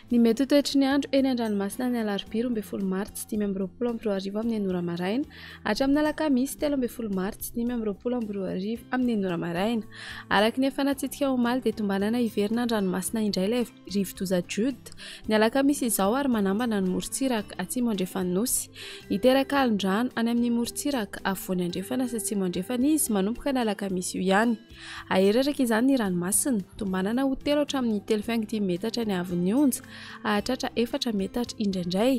Ny mety ho toetry ny andro eny an-dranomasina ny alarobia 12 martsa 5:20 amin'ny enora maraina hatramin'ny alakamisy 13 martsa 5:20 amin'ny enora maraina. Araka ny efanatsitsika omaly dia tombanana hiverina an-dranomasina indray ilay rivo-doza Juda ny alakamisy izao ary manambana ny morontsiraka atsimo andrefanosy. Hiteraka alin-drano any amin'ny morontsiraka afovoany andrefana sy atsimo andrefana izy manomboka ny alakamisy io ihany. Aheraraka izany ny ranomasina tombanana ho 3 hatramin'ny 3.5 metatra ny haavon'ny onja ahatratra 4 metatra indraindray.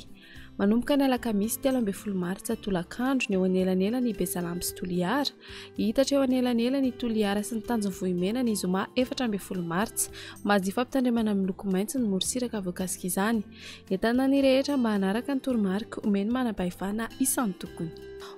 Manomboka ny alakamisy 13 martsa tolakandro ny eo anelanela ny Besalamby sy Toliara, hitatra eo anelanela ny Toliara sy ny Tanjomvohimena ny zoma 14 martsa. Madio fampitandremana miloko maitso ny morontsiraka voakasika izany. Entana ny rehetra mba hanaraka ny toromarika omeny manam-pahefana isan'ny tokony.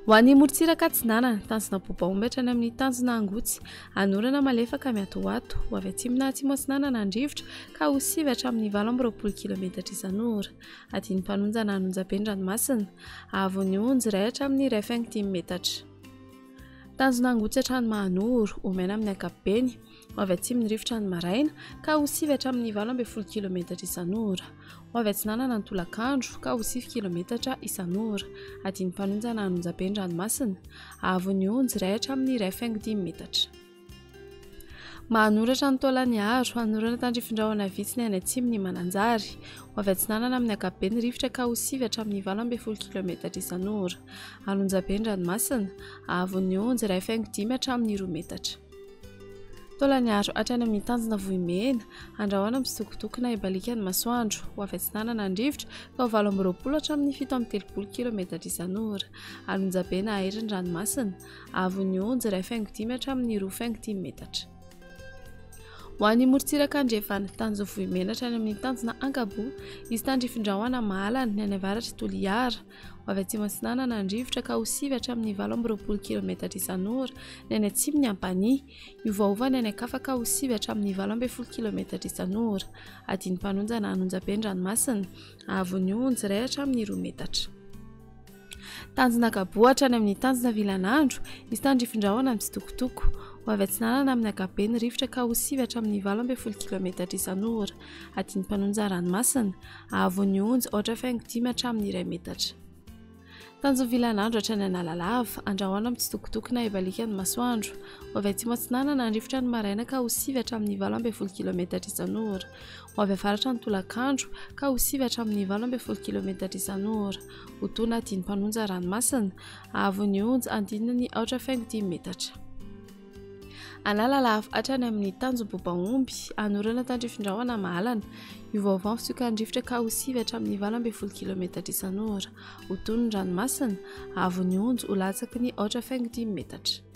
Ho an'ny morontsiraka Atsinanana, tanjona Bobaomby hatrany amin'ny tanjona Angotsy, anorana malefaka miatoato, ho avy atsimo na atsimo Atsinanana andrivotra ka ho 9 hatramin'ny 20 kilometatra isan'ora. Adiny mpanonjana Anonjabe-Dranomasina, ahavon'ny onja 1 hatramin'ny 1.5 metatra. Tanjona Angotsy hatrany Mahanoro, omena amin'ny ankapobeny, ho avy atsimo ny rivotra ny maraina ka ho 9 hatramin'ny 20 kilometatra isan'ora. Ho avy Atsinanana ny tolakandro ka ho 9 kilometatra isan'ora. Adiny mpanonjana Anonjabe-Dranomasina, ahavon'ny onja 1 hatramin'ny 1.5 metatra. Mahanoratra ny Taolagnaro, anorana tandrifin-drahona vitsy ny any atsimo ny Mananjary. Ho avy Atsinanana amin'ny ankapobeny rivotra ka ho 9 hatramin'ny 20 kilometatra isan'ora. Anonjabe-Dranomasina, ahavon'ny onja 1.5 hatramin'ny 2 metatra. Taolagnaro hatrany amin'ny tanjona Vohimena, andrahoana misitokotokona ibalikan'ny masoandro. Ho avy Atsinanana andrivotra ka ho 20 hatramin'ny 7.30 kilometatra isan'ora. Anonjabena aherin-dranomasina, ahavon'ny onja 1.5 hatramin'ny 2.5 metatra. Ho an'ny morontsiraka andrefana Tanjomvohimena hatrany amin'ny tanjona Ankabo, izy tandrifin-drahona Mahalana ny any avaratra Toliara. Ho avy atsimo Atsinanana andrivotra ka ho 9 hatramin'ny 20 kilometatra isan'ora ny any atsimo ny Ampania, iovaova ny any ankafa ka ho 9 hatramin'ny 20 kilometatra isan'ora. Adiny mpanonjana Anonjabe-Dranomasina, ahavon'ny onja 1 hatramin'ny 2 metatra. Tanjona Ankabo hatrany amin'ny tanjona Vilanandro, izy tandrifin-drahona misitokotoko. Ho avy Atsinanana amin'ny ankapobeny rivotra ka ho 9 hatramin'ny 20 kilometatra isan'ora. Adiny mpanonja ranomasina, ahavon'ny onja 8.5 hatramin'ny 2 metatra. Tanjona Vilanandro hatrany Analalava, andrahoana mitsitokotokona ibalikan'ny masoandro. Ho avy atsimo Atsinanana andrivotra ny maraina ka ho 9 hatramin'ny 20 kilometatra isan'ora. Ho avy avaratra ny Tolakandro ka ho 9 hatramin'ny 20 kilometatra isan'ora. Ho tona adiny mpanonja ranomasina, ahavon'ny onja andininy 8.5 metatra. Analalava hatrany amin'ny tanjona Bobaomby, anorana tandrifin-drahona Mahalana, iovaova fitsoka andrivotra ka ho 9 hatramin'ny 20 kilometatra isan'ora. Ho tona ny ranomasina, ahavon'ny onja ho latsaky ny 8.5 metatra.